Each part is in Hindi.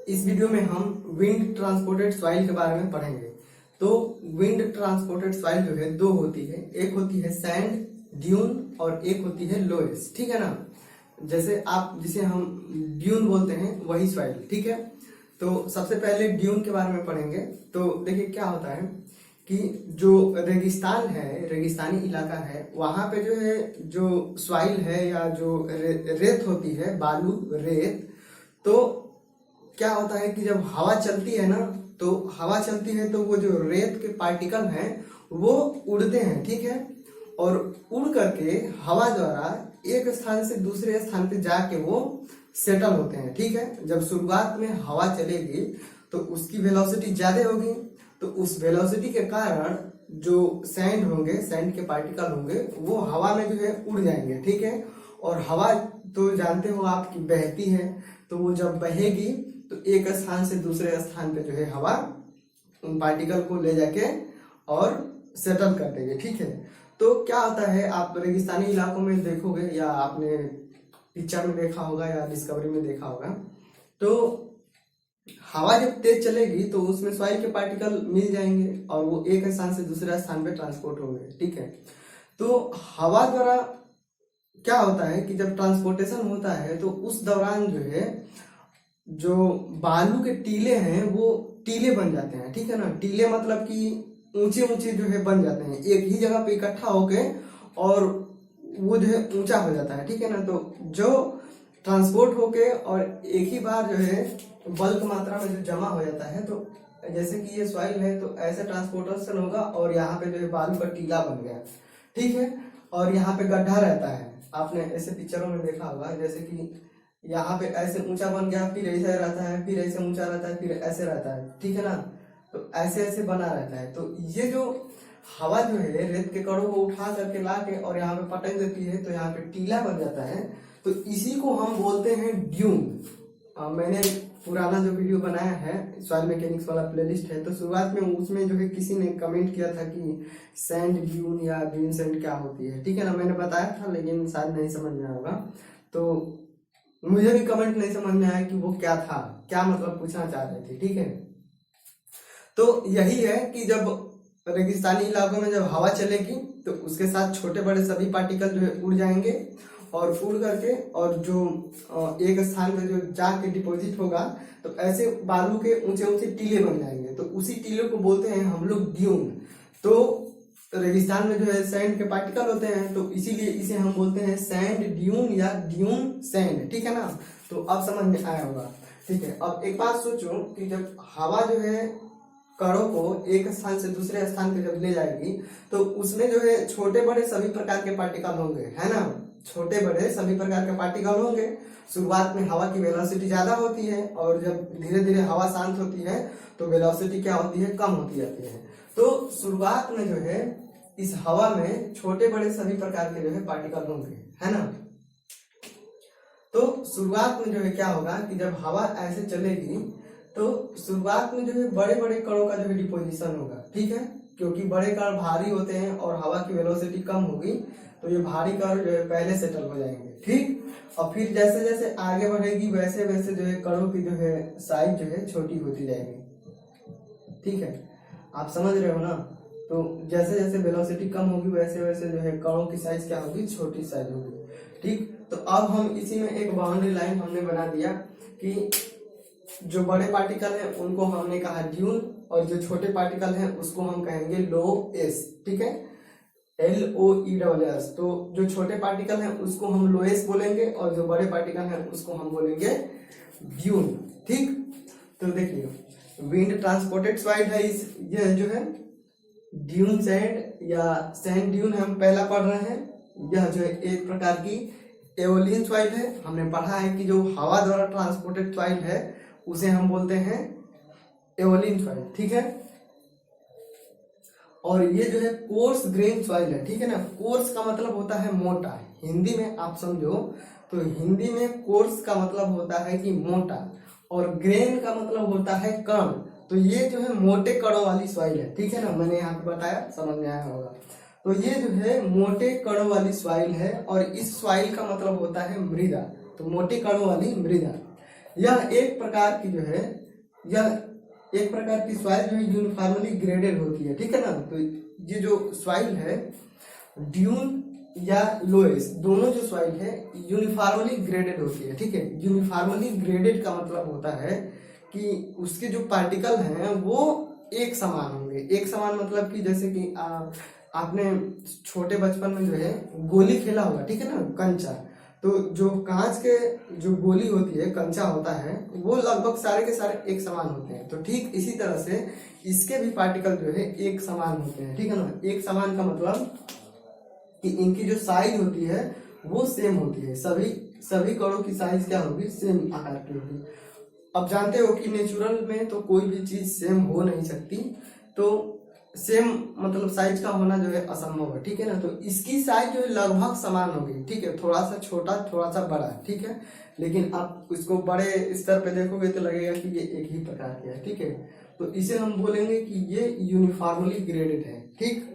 इस वीडियो में हम विंड ट्रांसपोर्टेड सॉइल के बारे में पढ़ेंगे। तो विंड ट्रांसपोर्टेड सॉइल जो है दो होती है, एक होती है सैंड ड्यून और एक होती है लोएस, ठीक है ना। जैसे आप जिसे हम ड्यून बोलते हैं वही सॉइल, ठीक है। तो सबसे पहले ड्यून के बारे में पढ़ेंगे। तो देखिए क्या होता है कि जो रेगिस्तान है, रेगिस्तानी इलाका है, वहां पे जो है जो सॉइल है या जो रेत होती है, बालू रेत, तो क्या होता है कि जब हवा चलती है ना, तो हवा चलती है तो वो जो रेत के पार्टिकल हैं वो उड़ते हैं, ठीक है। और उड़ करके हवा द्वारा एक स्थान से दूसरे स्थान पे जाके वो सेटल होते हैं, ठीक है। जब शुरुआत में हवा चलेगी तो उसकी वेलोसिटी ज्यादा होगी, तो उस वेलोसिटी के कारण जो सैंड होंगे, सैंड के पार्टिकल होंगे, वो हवा में जो है उड़ जाएंगे, ठीक है। और हवा तो जानते हो आप कि बहती है, तो वो जब बहेगी तो एक स्थान से दूसरे स्थान पे जो है हवा उन पार्टिकल को ले जाके और सेटल कर देंगे, ठीक है। तो क्या होता है, आप रेगिस्तानी इलाकों में देखोगे या आपने पिक्चर में देखा होगा या डिस्कवरी में देखा होगा, तो हवा जब तेज चलेगी तो उसमें सॉइल के पार्टिकल मिल जाएंगे और वो एक स्थान से दूसरे स्थान पे ट्रांसपोर्ट होंगे, ठीक है। तो हवा द्वारा क्या होता है कि जब ट्रांसपोर्टेशन होता है तो उस दौरान जो है जो बालू के टीले हैं वो टीले बन जाते हैं, ठीक है ना। टीले मतलब कि ऊंचे ऊंचे जो है बन जाते हैं, एक ही जगह पे इकट्ठा होके और वो जो है ऊंचा हो जाता है, ठीक है ना। तो जो ट्रांसपोर्ट होके और एक ही बार जो है बल्क मात्रा में जो जमा हो जाता है, तो जैसे कि ये सॉइल है तो ऐसे ट्रांसपोर्टेशन होगा और यहाँ पे जो है बालू का टीला बन गया, ठीक है। और यहाँ पे गड्ढा रहता है, आपने ऐसे पिक्चरों में देखा होगा, जैसे कि यहाँ पे ऐसे ऊंचा बन गया, फिर ऐसे रहता है, फिर ऐसे ऊंचा रहता है, फिर ऐसे रहता है, ठीक है ना। तो ऐसे ऐसे बना रहता है। तो ये जो हवा जो है रेत के कणों को उठा करके ला के और यहाँ पे पटक देती है तो यहाँ पे टीला बन जाता है। तो इसी को हम बोलते हैं ड्यून। मैंने पुराना जो वीडियो बनाया है सॉइल मैकेनिक्स वाला प्लेलिस्ट है, तो शुरुआत में उसमें जो है किसी ने कमेंट किया था कि सैंड ड्यून या ड्यून सैंड क्या होती है, ठीक है ना। मैंने बताया था लेकिन शायद नहीं समझ में आया होगा, तो मुझे भी कमेंट नहीं समझ में आया कि वो क्या था, क्या मतलब पूछना चाह रहे थे, ठीक है। तो यही है कि जब रेगिस्तानी इलाकों में जब हवा चलेगी तो उसके साथ छोटे बड़े सभी पार्टिकल जो है उड़ जाएंगे और उड़ करके और जो एक स्थान में जो जाके डिपॉजिट होगा तो ऐसे बालू के ऊंचे ऊंचे टीले बन जाएंगे, तो उसी टीले को बोलते हैं हम लोग ड्यून। तो रेगिस्तान में जो है सैंड के पार्टिकल होते हैं, तो इसीलिए इसे हम बोलते हैं सैंड ड्यून या ड्यून सैंड, ठीक है ना। तो अब समझ में आया होगा, ठीक है। अब एक बात सोचो कि जब हवा जो है कणों को एक स्थान से दूसरे स्थान पे जब ले जाएगी तो उसमें जो है छोटे बड़े सभी प्रकार के पार्टिकल होंगे, है ना। छोटे बड़े सभी प्रकार के पार्टिकल होंगे। शुरुआत में हवा की वेलोसिटी ज्यादा होती है और जब धीरे धीरे हवा शांत होती है तो वेलोसिटी क्या होती है, कम होती जाती है। तो शुरुआत में जो है इस हवा में छोटे बड़े सभी प्रकार के जो है पार्टिकल होंगे, है ना। तो शुरुआत में जो है क्या होगा कि जब हवा ऐसे चलेगी तो शुरुआत में जो है बड़े बड़े कणों का जो है डिपोजिशन होगा, ठीक है। क्योंकि बड़े कण भारी होते हैं और हवा की वेलोसिटी कम होगी तो ये भारी कण जो है पहले सेटल हो जाएंगे, ठीक। और फिर जैसे जैसे आगे बढ़ेगी वैसे वैसे जो है कणों की जो है साइज जो है छोटी होती जाएगी, ठीक है। आप समझ रहे हो ना। तो जैसे जैसे वेलोसिटी कम होगी वैसे वैसे जो है कणों की साइज क्या होगी, छोटी साइज होगी, ठीक। तो अब हम इसी में एक बाउंड्री लाइन हमने बना दिया कि जो बड़े पार्टिकल हैं उनको हमने कहा ड्यून और जो छोटे पार्टिकल हैं उसको हम कहेंगे लो एस, ठीक है, LOESS। तो जो छोटे पार्टिकल हैं उसको हम लोएस बोलेंगे और जो बड़े पार्टिकल हैं उसको हम बोलेंगे ड्यून, ठीक। तो देखिए विंड ट्रांसपोर्टेड सॉइल है, इस ये जो है ड्यून सैंड या सैंड ड्यून हम पहला पढ़ रहे हैं। यह जो है एक प्रकार की एओलियन सॉइल है। हमने पढ़ा है कि जो हवा द्वारा ट्रांसपोर्टेड सॉइल है उसे हम बोलते हैं एओलियन सॉइल, ठीक है। और ये जो है कोर्स ग्रेन सॉइल है, ठीक है ना। कोर्स का मतलब होता है मोटा, हिंदी में आप समझो तो हिंदी में कोर्स का मतलब होता है कि मोटा और ग्रेन का मतलब होता है कण। तो ये जो है मोटे कणों वाली सॉइल है, ठीक है ना। मैंने यहाँ पे बताया, समझ में आया होगा। तो ये जो है मोटे कणों वाली सॉइल है और इस सॉइल का मतलब होता है मृदा, तो मोटे कणों वाली मृदा। यह एक प्रकार की जो है, यह एक प्रकार की सॉइल जो है यूनिफॉर्मली ग्रेडेड होती है, ठीक है ना। तो ये जो सॉइल है ड्यून या लोएस, दोनों जो सॉइल है यूनिफॉर्मली ग्रेडेड होती है, ठीक है। यूनिफॉर्मली ग्रेडेड का मतलब होता है कि उसके जो पार्टिकल हैं वो एक समान होंगे। एक समान मतलब कि जैसे कि आपने छोटे बचपन में जो है गोली खेला होगा, ठीक है ना, कंचा। तो जो कांच के जो गोली होती है, कंचा होता है, वो लगभग सारे के सारे एक समान होते हैं। तो ठीक इसी तरह से इसके भी पार्टिकल जो है एक समान होते हैं, ठीक है ना। एक समान का मतलब कि इनकी जो साइज होती है वो सेम होती है, सभी कणों की साइज क्या होगी, सेम आकार की होगी। अब जानते हो कि नेचुरल में तो कोई भी चीज सेम हो नहीं सकती, तो सेम मतलब साइज का होना जो है असंभव है, ठीक है ना। तो इसकी साइज जो है लगभग समान होगी, ठीक है, थोड़ा सा छोटा थोड़ा सा बड़ा, ठीक है। लेकिन आप इसको बड़े स्तर पे देखोगे तो लगेगा कि ये एक ही प्रकार के है, ठीक है। तो इसे हम बोलेंगे कि ये यूनिफॉर्मली ग्रेडेड है, ठीक।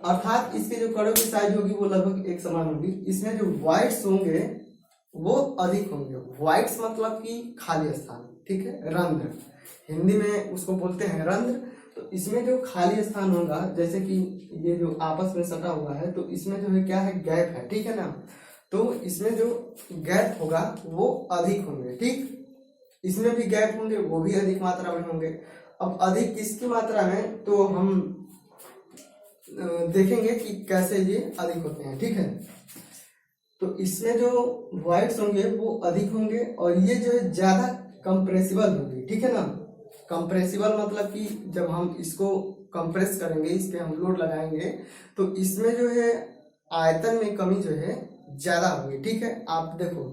अर्थात इसके जो कणों की साइज होगी वो लगभग एक समान होगी। इसमें जो व्हाइट्स होंगे वो अधिक होंगे। व्हाइट्स मतलब कि खाली स्थान, ठीक है, रंध्र, हिंदी में उसको बोलते हैं रंध्र। तो इसमें जो खाली स्थान होगा, जैसे कि ये जो आपस में सटा हुआ है, तो इसमें जो है क्या है, गैप है, ठीक है ना। तो इसमें जो गैप होगा वो अधिक होंगे, ठीक। इसमें भी गैप होंगे, वो भी अधिक मात्रा में होंगे। अब अधिक किसकी मात्रा में, तो हम देखेंगे कि कैसे ये अधिक होते हैं, ठीक है। तो इसमें जो व्हाइट्स होंगे वो अधिक होंगे, और ये जो है ज्यादा कंप्रेसिबल होगी, ठीक है ना। कंप्रेसिबल मतलब कि जब हम इसको कंप्रेस करेंगे, इस पे हम लोड लगाएंगे, तो इसमें जो है आयतन में कमी जो है ज्यादा होगी, ठीक है। आप देखो,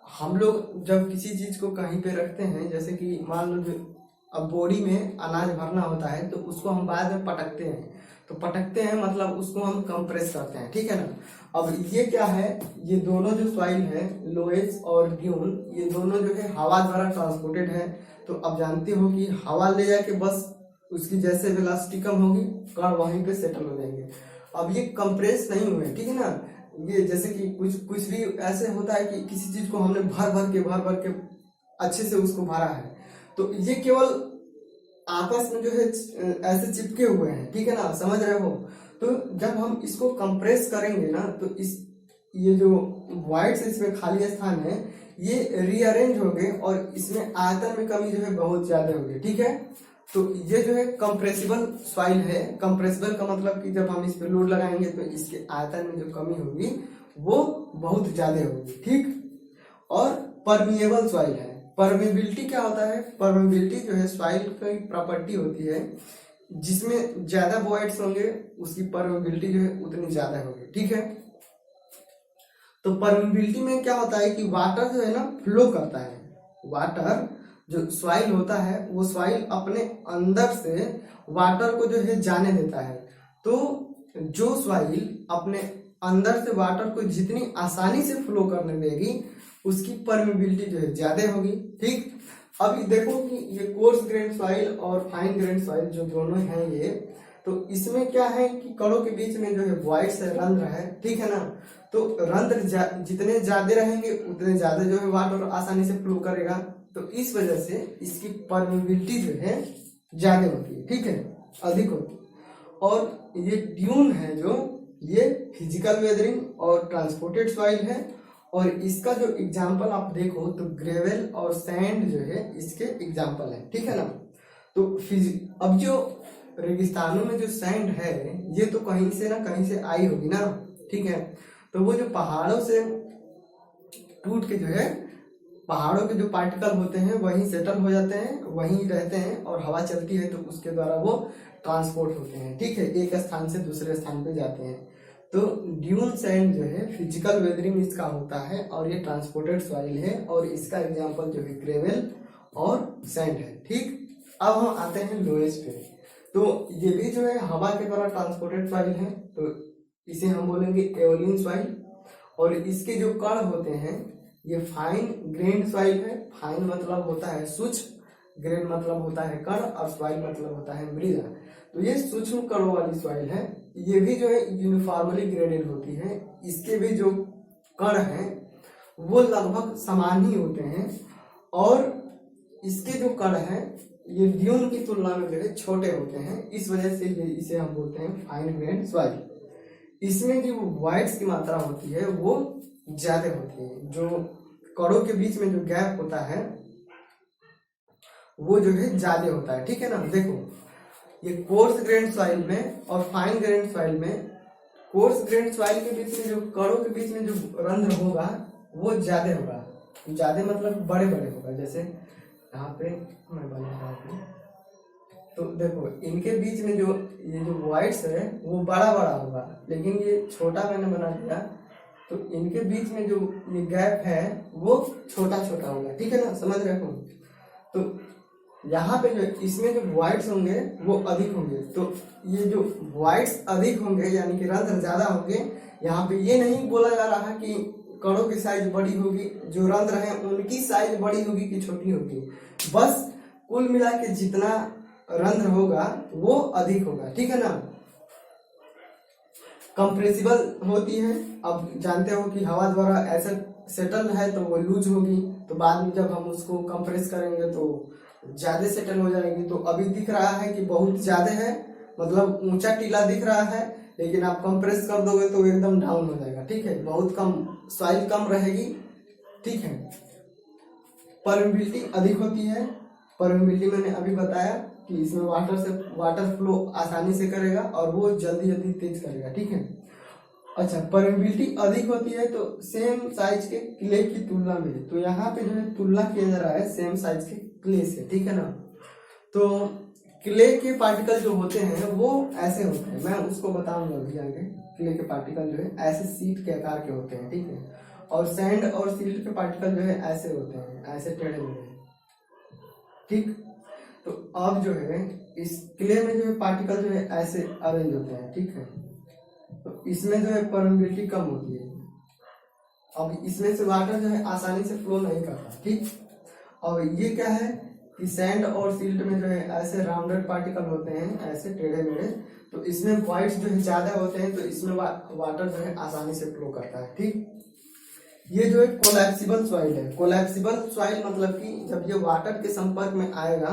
हम लोग जब किसी चीज को कहीं पे रखते हैं, जैसे कि मान लो अब बोरी में अनाज भरना होता है, तो उसको हम बाद में पटकते हैं। तो पटकते हैं मतलब उसको हम कंप्रेस करते हैं, ठीक है ना। अब ये क्या है, ये दोनों जो सॉइल है लोएस और ड्यून, ये दोनों जो है हवा द्वारा ट्रांसपोर्टेड है। तो अब जानते हो कि हवा ले जाके बस उसकी जैसे वेलोसिटी कम होगी, कण वहीं पे सेटल हो जाएंगे। अब ये कंप्रेस नहीं हुए, ठीक है ना। ये जैसे कि कुछ भी ऐसे होता है कि किसी चीज को हमने भर भर के अच्छे से उसको भरा है, तो ये केवल आपस में जो है ऐसे चिपके हुए हैं, ठीक है ना, समझ रहे हो। तो जब हम इसको कंप्रेस करेंगे ना, तो इस ये जो व्हाइट से इसमें खाली स्थान है ये रीअरेंज होंगे, और इसमें आयतन में कमी जो है बहुत ज्यादा होगी, ठीक है। तो ये जो है कंप्रेसिबल सॉइल है। कंप्रेसिबल का मतलब कि जब हम इस पे लोड लगाएंगे तो इसके आयतन में जो कमी होगी वो बहुत ज्यादा होगी, ठीक। और परमिएबल सॉइल है। परमेबिलिटी क्या होता है, परमेबिलिटी जो है सॉइल की प्रॉपर्टी होती है, जिसमें ज्यादा वॉइड्स होंगे उसकी परमेबिलिटी जो है उतनी ज्यादा होगी, ठीक है। तो परमेबिलिटी में क्या होता है कि वाटर जो है ना फ्लो करता है। वाटर जो सॉइल होता है वो सॉइल अपने अंदर से वाटर को जो है जाने देता है। तो जो सॉइल अपने अंदर से वाटर को जितनी आसानी से फ्लो करने देगी उसकी परमेबिलिटी जो है ज्यादा होगी, ठीक। अभी देखो कि ये कोर्स ग्रेन सॉइल और फाइन ग्रेन सॉइल जो दोनों हैं ये, तो इसमें क्या है कि कणों के बीच में जो है वॉइड्स है, रंध्र है, ठीक है ना। तो रंध्र जितने ज्यादा रहेंगे उतने ज्यादा जो है वाटर आसानी से फ्लो करेगा। तो इस वजह से इसकी परमेबिलिटी जो है ज्यादा होती है, ठीक है, अधिक होती है। और ये ड्यून है जो, ये फिजिकल वेदरिंग और ट्रांसपोर्टेड सॉइल है। और इसका जो एग्जाम्पल आप देखो तो ग्रेवल और सैंड जो है इसके एग्जाम्पल है, ठीक है ना। तो अब जो रेगिस्तानों में जो सैंड है ये तो कहीं से ना कहीं से आई होगी ना, ठीक है। तो वो जो पहाड़ों से टूट के जो है पहाड़ों के जो पार्टिकल होते हैं वहीं सेटल हो जाते हैं, वहीं रहते हैं, और हवा चलती है तो उसके द्वारा वो ट्रांसपोर्ट होते हैं, ठीक है, एक स्थान से दूसरे स्थान पे जाते हैं। तो ड्यून सैंड जो है फिजिकल वेदरिंग इसका होता है, और ये ट्रांसपोर्टेड सॉइल है, और इसका एग्जांपल जो है ग्रेवल और सैंड है, ठीक। अब हम आते हैं लोएस पे। तो ये भी जो है हवा के द्वारा ट्रांसपोर्टेड सॉइल है, तो इसे हम बोलेंगे एओलियन सॉइल। और इसके जो कण होते हैं ये फाइन ग्रेन्ड सॉइल है। फाइन मतलब होता है सूक्ष्म, ग्रेन मतलब होता है कण, और सॉइल मतलब होता है मृदा। तो ये सूक्ष्म कणों वाली सॉइल है। ये भी जो है यूनिफॉर्मली ग्रेडेड होती है। इसके भी जो कण हैं वो लगभग समान ही होते हैं, और इसके जो कण हैं ये ड्यून की तुलना में जो है छोटे होते हैं, इस वजह से इसे हम बोलते हैं फाइन ग्रेन्ड सॉइल। इसमें जो वॉइड्स की मात्रा होती है वो ज्यादा होती है, जो कणों के बीच में जो गैप होता है वो जो है ज्यादा होता है, ठीक है ना। देखो ये कोर्स ग्रेन्ड सॉइल में और फाइन ग्रेन्ड सॉइल में, कोर्स ग्रेन्ड सॉइल के बीच में जो कणों के बीच में जो रंध्र होगा वो ज्यादा होगा, ज्यादा मतलब बड़े बड़े होगा। जैसे यहाँ पे मैं बना रहा हूँ, तो देखो इनके बीच में जो ये जो वॉइड्स है वो बड़ा बड़ा होगा, लेकिन ये छोटा मैंने बना दिया तो इनके बीच में जो ये गैप है वो छोटा छोटा होगा, ठीक है ना, समझ रहे हो। तो यहाँ पे जो इसमें जो वॉइड्स होंगे वो अधिक होंगे, तो ये जो वॉइड्स अधिक होंगे यानी कि रंध्र ज्यादा होंगे। यहाँ पे ये नहीं बोला जा रहा कि कणों की साइज बड़ी होगी, जो रंध्र है उनकी साइज बड़ी होगी कि छोटी होगी, बस कुल मिला के जितना रंध्र होगा वो अधिक होगा, ठीक है ना। कंप्रेसिबल होती है, अब जानते हो कि हवा द्वारा ऐसे सेटल है तो वो लूज होगी, तो बाद में जब हम उसको कंप्रेस करेंगे तो ज्यादा सेटल हो जाएगी। तो अभी दिख रहा है कि बहुत ज्यादा है, मतलब ऊंचा टीला दिख रहा है, लेकिन आप कंप्रेस कर दोगे तो एकदम डाउन हो जाएगा, ठीक है, बहुत कम सॉइल कम रहेगी, ठीक है। परमेबिलिटी अधिक होती है, परमेबिलिटी मैंने अभी बताया कि इसमें वाटर फ्लो आसानी से करेगा और वो जल्दी जल्दी तेज करेगा, ठीक है। अच्छा, परमेबिलिटी अधिक होती है तो सेम साइज के क्ले की तुलना में, तो यहाँ पे जो है तुलना किया जा रहा है सेम साइज के क्ले से, ठीक है ना। तो क्ले के पार्टिकल जो होते हैं वो ऐसे होते हैं, मैं उसको बताऊंगा अभी आगे। क्ले के पार्टिकल जो है ऐसे सीट के आकार के होते हैं, ठीक है, और सैंड और सिल्ट के पार्टिकल जो है ऐसे होते हैं, ऐसे टेढ़े मेढ़े, ठीक। तो अब जो है इस क्ले में जो है पार्टिकल जो है ऐसे अरेंज होते हैं, ठीक है, तो इसमें जो है परमेबिलिटी कम होती है। अब इसमें से वाटर जो है आसानी से फ्लो नहीं करता, ठीक। और ये क्या है कि सैंड और सिल्ट में जो है ऐसे राउंडेड पार्टिकल होते हैं, ऐसे टेढ़े मेढ़े, तो इसमें वॉइड्स जो है ज्यादा होते हैं, तो इसमें वाटर जो है आसानी से फ्लो करता है, ठीक। ये जो है कोलैप्सिबल सॉइल है। कोलैप्सिबल सॉइल मतलब कि जब ये वाटर के संपर्क में आएगा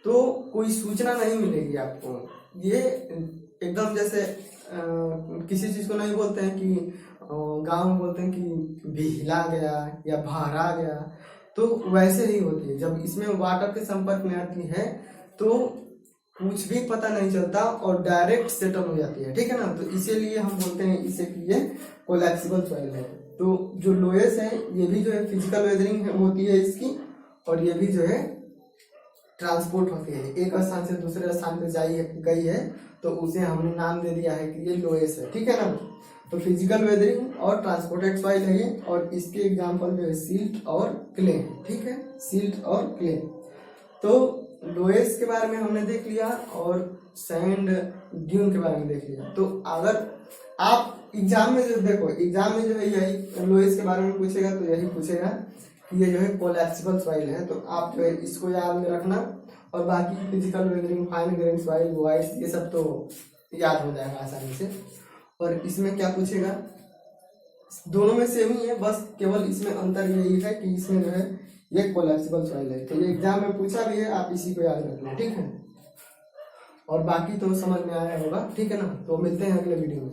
तो कोई सूचना नहीं मिलेगी आपको, ये एकदम जैसे किसी चीज को नहीं बोलते हैं कि गांव में बोलते हैं कि बिहला गया या बहरा गया, तो वैसे ही होती है। जब इसमें वाटर के संपर्क में आती है तो कुछ भी पता नहीं चलता और डायरेक्ट सेटल हो जाती है, ठीक है ना। तो इसीलिए हम बोलते हैं इसे कि ये कोलैप्सिबल सॉइल है। तो जो लोएस है ये भी जो है फिजिकल वेदरिंग होती है इसकी, और ये भी जो है ट्रांसपोर्ट होती है, एक स्थान से दूसरे स्थान पे गई है तो उसे हमने नाम दे दिया है कि ये लोएस है, ठीक है ना। तो फिजिकल वेदरिंग और ट्रांसपोर्टेड सॉइल है ये, और इसके एग्जांपल जो है सिल्ट और क्ले है, ठीक है, सिल्ट और क्ले। तो लोएस के बारे में हमने देख लिया और सैंड ड्यून के बारे में देख लिया। तो अगर आप एग्जाम में जो देखो, एग्जाम में जो है यही लोएस के बारे में पूछेगा तो यही पूछेगा कि ये जो है कोलैप्सिबल सॉइल है, तो आप जो है इसको याद में रखना, और बाकी physical weathering, fine grain soil, voids, ये सब तो याद हो जाएगा आसानी से। और इसमें क्या पूछेगा, दोनों में सेम ही है, बस केवल इसमें अंतर यही है कि इसमें जो है ये कोलैप्सिबल सॉइल है, तो ये एग्जाम में पूछा भी है, आप इसी को याद रखना, ठीक है। और बाकी तो समझ में आया होगा, ठीक है ना। तो मिलते हैं अगले वीडियो में।